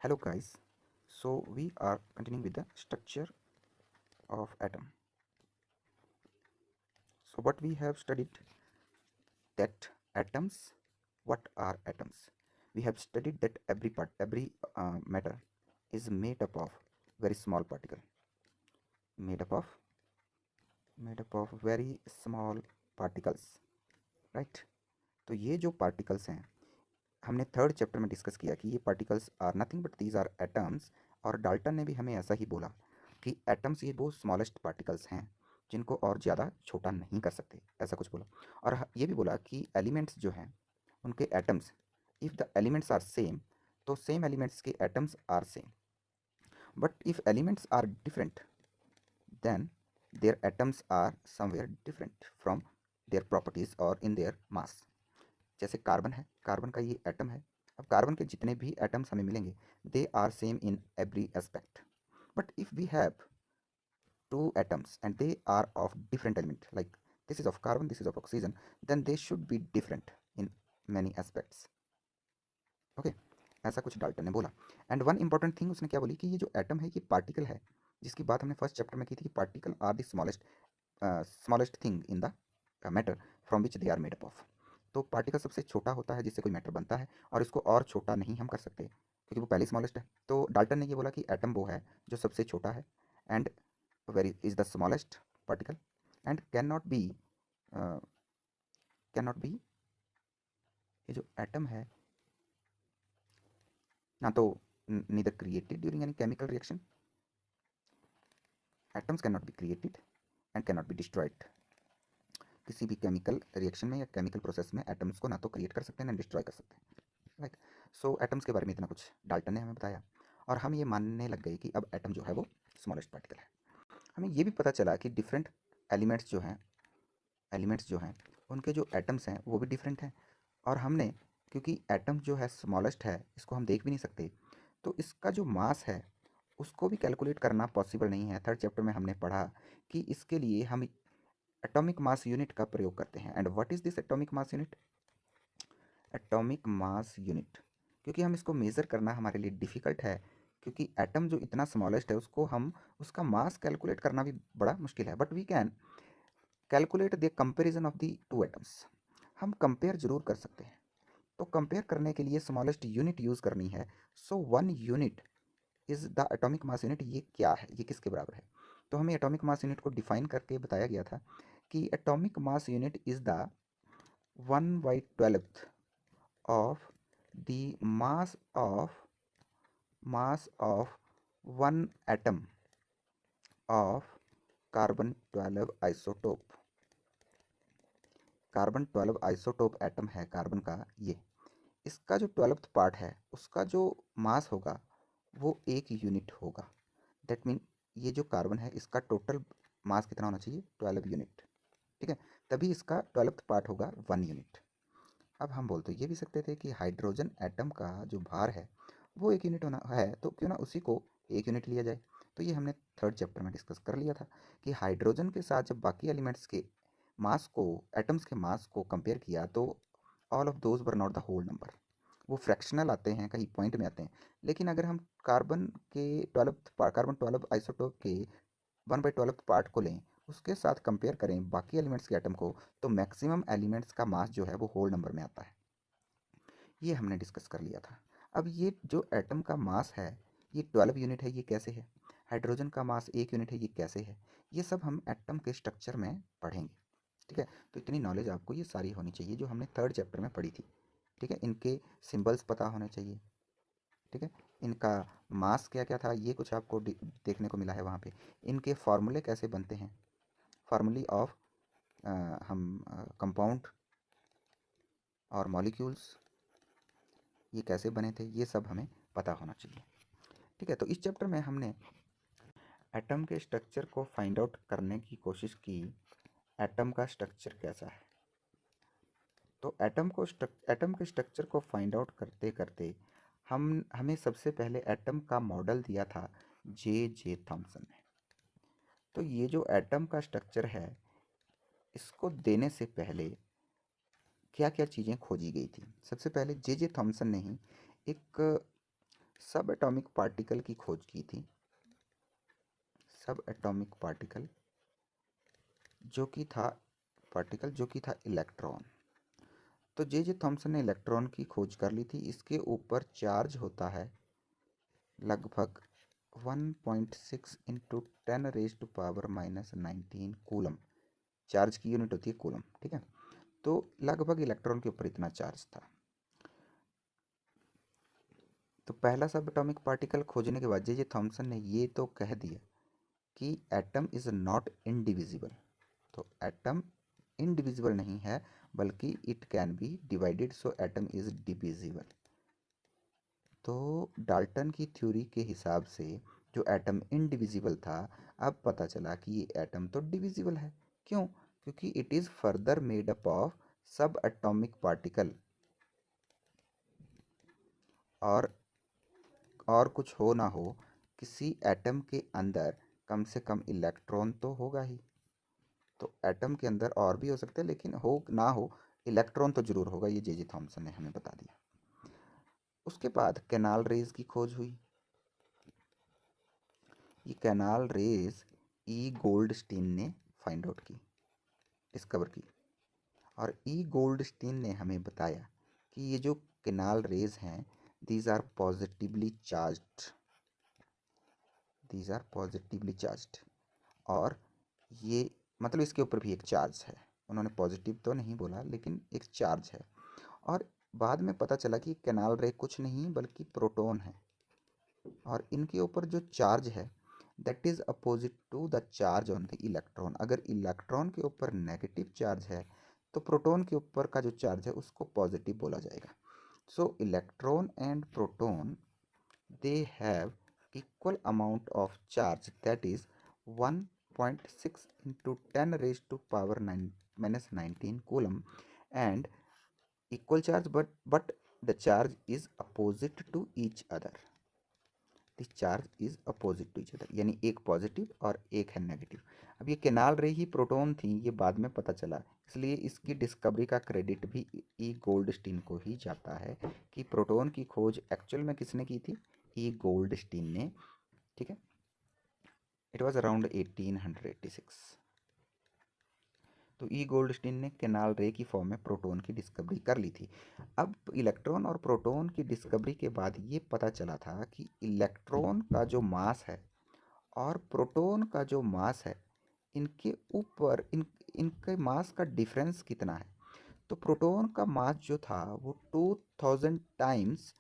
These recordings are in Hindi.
Hello guys, so we are continuing with the structure of atom. So what we have studied that atoms, what are atoms? We have studied that every matter is made up of very small particle, made up of made up of very small particles, right? तो ये जो particles हैं हमने थर्ड चैप्टर में डिस्कस किया कि ये particles are nothing but these are atoms. और डाल्टन ने भी हमें ऐसा ही बोला कि एटम्स ये वो स्मॉलेस्ट पार्टिकल्स हैं जिनको और ज़्यादा छोटा नहीं कर सकते, ऐसा कुछ बोला। और ये भी बोला कि एलिमेंट्स जो हैं उनके atoms, if the elements are same तो सेम एलिमेंट्स के atoms are same, but if elements are different then their atoms are somewhere different from their properties और इन देयर मास। जैसे कार्बन है, कार्बन का ये एटम है। अब कार्बन के जितने भी एटम्स हमें मिलेंगे they are same in every aspect, but if we have two atoms and they are of different element, like this is of carbon, this is of oxygen, then they should be different in many aspects. Okay ऐसा कुछ डाल्टन ने बोला। एंड वन इंपॉर्टेंट थिंग उसने क्या बोली कि ये जो एटम है ये पार्टिकल है, जिसकी बात हमने फर्स्ट चैप्टर में की थी कि particle are the smallest thing in the matter from which they are made up of. तो पार्टिकल सबसे छोटा होता है जिससे कोई मैटर बनता है, और इसको और छोटा नहीं हम कर सकते क्योंकि वो पहले स्मॉलेस्ट है। तो डाल्टन ने ये बोला कि एटम वो है जो सबसे छोटा है and very is the smallest particle and can not be ये जो एटम है ना तो neither created during any chemical reaction, atoms can not be created and can not be destroyed. किसी भी केमिकल रिएक्शन में या केमिकल प्रोसेस में एटम्स को ना तो क्रिएट कर सकते हैं ना डिस्ट्रॉय कर सकते हैं, राइट। सो एटम्स के बारे में इतना कुछ डाल्टन ने हमें बताया और हम ये मानने लग गए कि अब एटम जो है वो स्मॉलेस्ट पार्टिकल है। हमें ये भी पता चला कि डिफरेंट एलिमेंट्स जो हैं उनके जो एटम्स हैं वो भी डिफरेंट हैं। और हमने, क्योंकि एटम जो है स्मॉलेस्ट है इसको हम देख भी नहीं सकते, तो इसका जो मास है उसको भी कैलकुलेट करना पॉसिबल नहीं है। थर्ड चैप्टर में हमने पढ़ा कि इसके लिए हम एटॉमिक मास यूनिट का प्रयोग करते हैं। And what is this atomic mass unit? Atomic mass unit, क्योंकि हम इसको मेज़र करना हमारे लिए डिफ़िकल्ट है, क्योंकि एटम जो इतना स्मॉलेस्ट है उसको हम उसका मास कैलकुलेट करना भी बड़ा मुश्किल है, but we can calculate the comparison of the two atoms. हम कंपेयर जरूर कर सकते हैं। तो कंपेयर करने के लिए स्मॉलेस्ट यूनिट यूज़ करनी है। So one unit is the atomic mass unit. ये क्या है, ये किसके बराबर है? तो हमें एटॉमिक मास यूनिट को डिफाइन करके बताया गया था कि atomic mass unit is the 1/12 of the mass of one atom of carbon 12 isotope। Carbon 12 isotope atom है कार्बन का, ये इसका जो 12th पार्ट है उसका जो मास होगा वो 1 यूनिट होगा। दैट मीन ये जो कार्बन है इसका टोटल मास कितना होना चाहिए? 12 यूनिट, ठीक है। तभी इसका 12th पार्ट होगा 1 यूनिट। अब हम बोल तो ये भी सकते थे कि हाइड्रोजन एटम का जो भार है वो 1 यूनिट होना है, तो क्यों ना उसी को 1 यूनिट लिया जाए। तो ये हमने थर्ड चैप्टर में डिस्कस कर लिया था कि हाइड्रोजन के साथ जब बाकी एलिमेंट्स के मास को, एटम्स के मास को कंपेयर किया तो all of those were not the whole number. वो फ्रैक्शनल आते हैं, कहीं पॉइंट में आते हैं। लेकिन अगर हम कार्बन 12 आइसोटोप के 1/12 पार्ट को लें, उसके साथ कंपेयर करें बाकी एलिमेंट्स के एटम को, तो मैक्सिमम एलिमेंट्स का मास जो है वो होल नंबर में आता है। ये हमने डिस्कस कर लिया था। अब ये जो एटम का मास है ये 12 यूनिट है, ये कैसे है? हाइड्रोजन का मास 1 यूनिट है, ये कैसे है? ये सब हम एटम के स्ट्रक्चर में पढ़ेंगे, ठीक है। तो इतनी नॉलेज आपको ये सारी होनी चाहिए जो हमने थर्ड चैप्टर में पढ़ी थी, ठीक है। इनके सिंबल्स पता होने चाहिए, ठीक है। इनका मास क्या क्या था ये कुछ आपको देखने को मिला है वहाँ पे। इनके फार्मूले कैसे बनते हैं, फार्मूली ऑफ हम कंपाउंड और मॉलिक्यूल्स ये कैसे बने थे, ये सब हमें पता होना चाहिए, ठीक है। तो इस चैप्टर में हमने एटम के स्ट्रक्चर को फाइंड आउट करने की कोशिश की। एटम का स्ट्रक्चर कैसा है? तो एटम के स्ट्रक्चर को फाइंड आउट करते करते हमें सबसे पहले एटम का मॉडल दिया था जे थॉमसन ने। तो ये जो एटम का स्ट्रक्चर है इसको देने से पहले क्या क्या चीज़ें खोजी गई थी? सबसे पहले जे थॉमसन ने ही एक सब एटॉमिक पार्टिकल की खोज की थी, सब एटॉमिक पार्टिकल जो कि था इलेक्ट्रॉन। तो जे थॉमसन ने इलेक्ट्रॉन की खोज कर ली थी। इसके ऊपर चार्ज होता है लगभग 1.6 इंटू 10⁻⁻19 कूलम। चार्ज की यूनिट होती है कूलम, ठीक है। तो लगभग इलेक्ट्रॉन के ऊपर इतना चार्ज था। तो पहला सब एटॉमिक पार्टिकल खोजने के बाद जे थॉमसन ने ये तो कह दिया कि एटम इज़ नॉट इनडिविजिबल। तो एटम इनडिविजिबल नहीं है, बल्कि it can be divided, so atom is divisible. तो डाल्टन की थ्योरी के हिसाब से जो एटम इनडिविजिबल था, अब पता चला कि ये एटम तो डिविजिबल है। क्यों? क्योंकि it is further made up of sub atomic particle. और कुछ हो ना हो, किसी एटम के अंदर कम से कम इलेक्ट्रॉन तो होगा ही। तो एटम के अंदर और भी हो सकते हैं, लेकिन हो ना हो, इलेक्ट्रॉन तो जरूर होगा। ये जे थॉमसन ने हमें बता दिया। उसके बाद कैनाल रेज की खोज हुई। ये कैनाल रेज ई गोल्डस्टीन ने फाइंड आउट की, डिस्कवर की। और ई गोल्डस्टीन ने हमें बताया कि ये जो कैनाल रेज हैं, these are positively charged, these are positively charged. और ये मतलब इसके ऊपर भी एक चार्ज है। उन्होंने पॉजिटिव तो नहीं बोला, लेकिन एक चार्ज है। और बाद में पता चला कि कैनाल रे कुछ नहीं बल्कि प्रोटॉन है। और इनके ऊपर जो चार्ज है, that is opposite to the charge on the electron. अगर इलेक्ट्रॉन के ऊपर नेगेटिव चार्ज है, तो प्रोटॉन के ऊपर का जो चार्ज है उसको पॉजिटिव बोला जाएगा। सो electron and proton, they have equal amount of charge, that is 1.6 into 10 raised to power 9 minus 19 coulomb, and equal charge, but the charge is opposite to each other, the charge is opposite to each other, यानी एक पॉजिटिव और एक है नेगेटिव। अब ये केनाल रे ही प्रोटॉन थी, ये बाद में पता चला। इसलिए इसकी डिस्कवरी का क्रेडिट भी ई गोल्डस्टीन को ही जाता है कि प्रोटॉन की खोज एक्चुअल में किसने की थी? ई गोल्डस्टीन ने, ठीक है। It was around 1886। तो ई गोल्डस्टीन ने केनाल रे की फॉर्म में प्रोटॉन की डिस्कवरी कर ली थी। अब इलेक्ट्रॉन और प्रोटॉन की डिस्कवरी के बाद ये पता चला था कि इलेक्ट्रॉन का जो मास है और प्रोटॉन का जो मास है, इनके ऊपर इनके मास का डिफरेंस कितना है। तो प्रोटॉन का मास जो था वो 2000 टाइम्स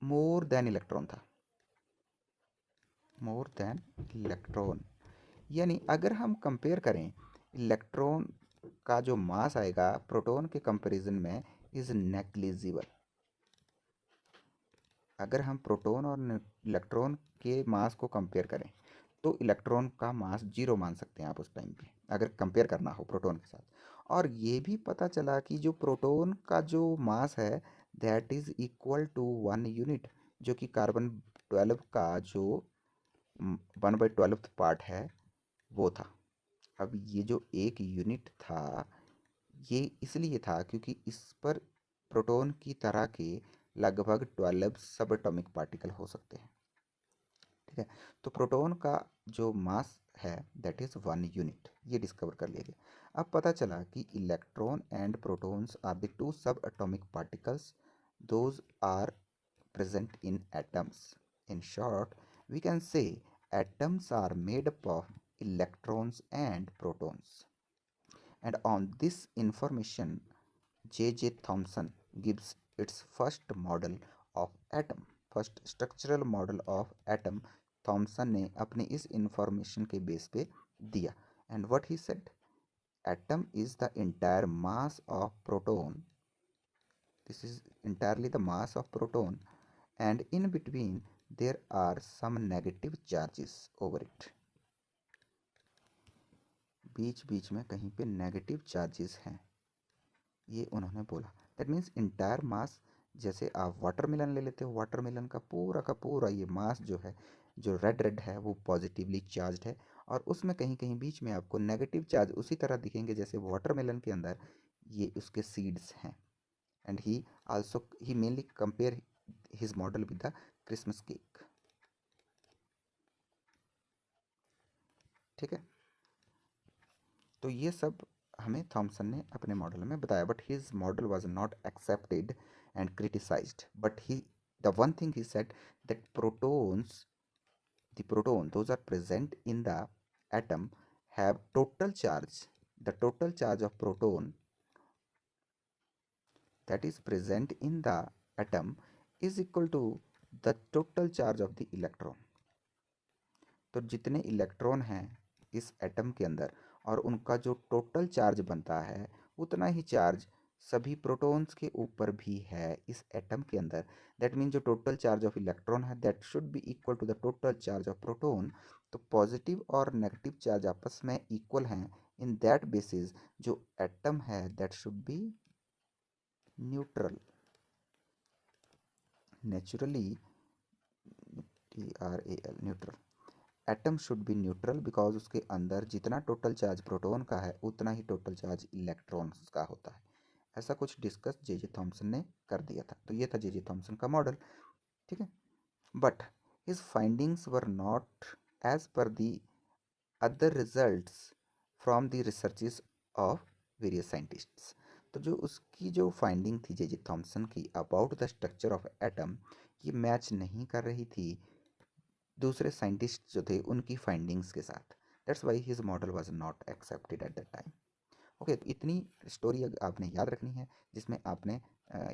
मोर देन इलेक्ट्रॉन था, मोर देन इलेक्ट्रॉन। यानी अगर हम कंपेयर करें, इलेक्ट्रॉन का जो मास आएगा प्रोटॉन के कंपैरिजन में इज़ नेग्लिजिबल। अगर हम प्रोटॉन और इलेक्ट्रॉन के मास को कंपेयर करें, तो इलेक्ट्रॉन का मास 0 मान सकते हैं आप उस टाइम पे, अगर कंपेयर करना हो प्रोटॉन के साथ। और ये भी पता चला कि जो प्रोटॉन का जो मास है, that is equal to 1 unit, जो कि कार्बन 12 का जो 1/12 पार्ट है वो था। अब ये जो एक यूनिट था, ये इसलिए था क्योंकि इस पर प्रोटॉन की तरह के लगभग 12 सब एटॉमिक पार्टिकल हो सकते हैं, ठीक है। तो प्रोटॉन का जो मास है दैट इज़ 1 यूनिट, ये डिस्कवर कर लिया गया। अब पता चला कि electron and protons are the two subatomic particles, those are present in atoms. In short, we can say atoms are made up of electrons and protons. And on this information, J. Thomson gives its first model of atom, first structural model of atom. Thomson ने अपने इस इंफॉर्मेशन के बेस पे दिया। And what he said, atom is the entire mass of proton, this is entirely the mass of proton, and in between there are some negative charges over it, बीच बीच में कहीं पे नेगेटिव चार्जेस हैं, ये उन्होंने बोला। दैट मीन्स इंटायर मास, जैसे आप वाटरमेलन ले लेते हो, वाटरमेलन का पूरा ये मास जो है, जो रेड रेड है, वो पॉजिटिवली चार्ज है। और उसमें कहीं कहीं बीच में आपको नेगेटिव चार्ज उसी तरह दिखेंगे जैसे वाटरमेलन के अंदर ये उसके सीड्स हैं। And he also he mainly compare his model with the Christmas cake. ठीक है, तो ये सब हमें थॉमसन ने अपने मॉडल में बताया, but his model was not accepted and criticised, but he the one thing he said that protons, the proton, those are present in the atom, have total charge. The total charge of proton that is present in the atom is equal to the total charge of the electron. तो जितने इलेक्ट्रॉन हैं इस एटम के अंदर और उनका जो टोटल चार्ज बनता है, उतना ही चार्ज सभी प्रोटॉन्स के ऊपर भी है इस एटम के अंदर. दैट मीन जो टोटल चार्ज ऑफ इलेक्ट्रॉन है that should be equal to the total charge of proton. तो पॉजिटिव और नेगेटिव चार्ज आपस में इक्वल हैं. इन दैट बेसिस जो एटम है that should be neutral. Naturally, TRAL, neutral. Atom should be neutral because उसके अंदर जितना टोटल चार्ज प्रोटॉन का है उतना ही टोटल चार्ज इलेक्ट्रॉन्स का होता है. ऐसा कुछ डिस्कस जे थॉमसन ने कर दिया था. तो ये था जे थॉमसन का मॉडल. ठीक है, but his findings were not as per the other results from the researches of various scientists. तो जो उसकी जो फाइंडिंग थी जे थॉमसन की about the structure of atom, ये मैच नहीं कर रही थी दूसरे साइंटिस्ट जो थे उनकी फाइंडिंग्स के साथ. That's why his model was not accepted at that time. Okay, तो इतनी स्टोरी आपने याद रखनी है, जिसमें आपने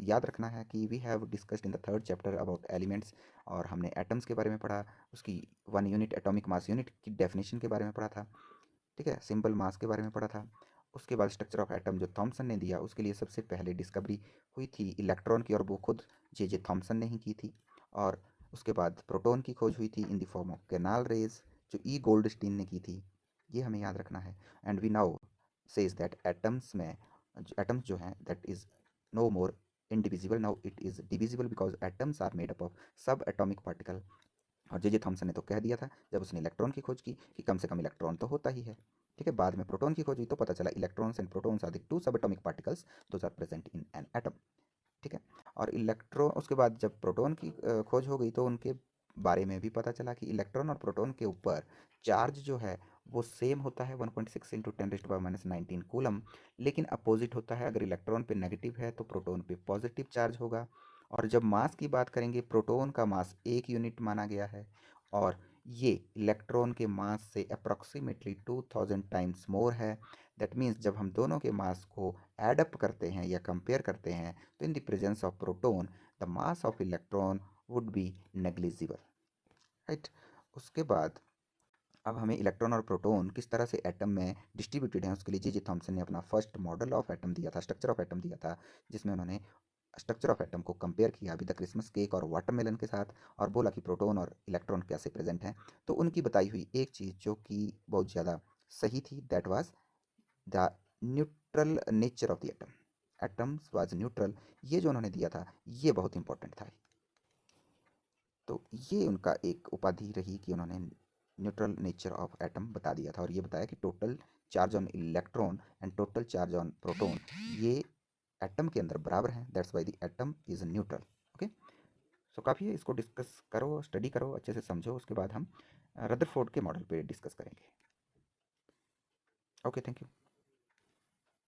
याद रखना है कि we have discussed in the third chapter about elements. और हमने एटम्स के बारे में पढ़ा, उसकी 1 यूनिट एटॉमिक मास यूनिट की डेफिनेशन के बारे में पढ़ा था. ठीक है, सिंपल मास के बारे में पढ़ा था. उसके बाद स्ट्रक्चर ऑफ एटम जो थॉमसन ने दिया, उसके लिए सबसे पहले डिस्कवरी हुई थी इलेक्ट्रॉन की, और वो खुद जे थॉमसन ने ही की थी. और उसके बाद प्रोटॉन की खोज हुई थी in the form of canal raise, जो ई गोल्डस्टीन ने की थी. ये हमें याद रखना है. And we now says that atoms में, एटम्स जो हैं that is no more indivisible, now it is divisible because atoms are made up of sub atomic particle. और जे थॉमसन ने तो कह दिया था जब उसने इलेक्ट्रॉन की खोज की कि कम से कम इलेक्ट्रॉन तो होता ही है. ठीक है, बाद में प्रोटॉन की खोज हुई तो पता चला electrons and protons are the two subatomic particles those are present in an atom. ठीक है, और इलेक्ट्रॉन, उसके बाद जब प्रोटॉन की खोज हो गई तो उनके बारे में भी पता चला कि इलेक्ट्रॉन और प्रोटॉन के ऊपर चार्ज जो है वो सेम होता है 1.6 इंटू 10⁻⁻19 कूलम. लेकिन अपोजिट होता है, अगर इलेक्ट्रॉन पे नेगेटिव है तो प्रोटॉन पे पॉजिटिव चार्ज होगा. और जब मास की बात करेंगे, प्रोटॉन का मास 1 यूनिट माना गया है और ये इलेक्ट्रॉन के मास से अप्रॉक्सीमेटली 2000 टाइम्स मोर है. दैट मीन्स जब हम दोनों के मास को एड अप करते हैं या कंपेयर करते हैं तो in the presence of proton the mass of electron would be negligible. Right, उसके बाद अब हमें इलेक्ट्रॉन और प्रोटॉन किस तरह से एटम में डिस्ट्रीब्यूटेड हैं उसके लिए जे थॉमसन ने अपना फर्स्ट मॉडल ऑफ एटम दिया था, स्ट्रक्चर ऑफ एटम दिया था, जिसमें उन्होंने स्ट्रक्चर ऑफ एटम को कंपेयर किया विद द क्रिसमस केक और वाटरमेलन के साथ, और बोला कि प्रोटॉन और इलेक्ट्रॉन कैसे प्रेजेंट हैं. तो उनकी बताई हुई एक चीज़ जो कि बहुत ज़्यादा सही थी, that was the neutral nature of the atom. Atoms was neutral, ये जो उन्होंने दिया था ये बहुत इंपॉर्टेंट था. तो ये उनका एक उपाधि रही कि उन्होंने न्यूट्रल नेचर ऑफ एटम बता दिया था, और ये बताया कि total charge on electron and total charge on proton ये एटम के अंदर बराबर हैं. That's why the atom is neutral. Okay, so काफ़ी है, इसको डिस्कस करो, स्टडी करो, अच्छे से समझो. उसके बाद हम रदरफोर्ड के मॉडल पे डिस्कस करेंगे. Okay, thank you.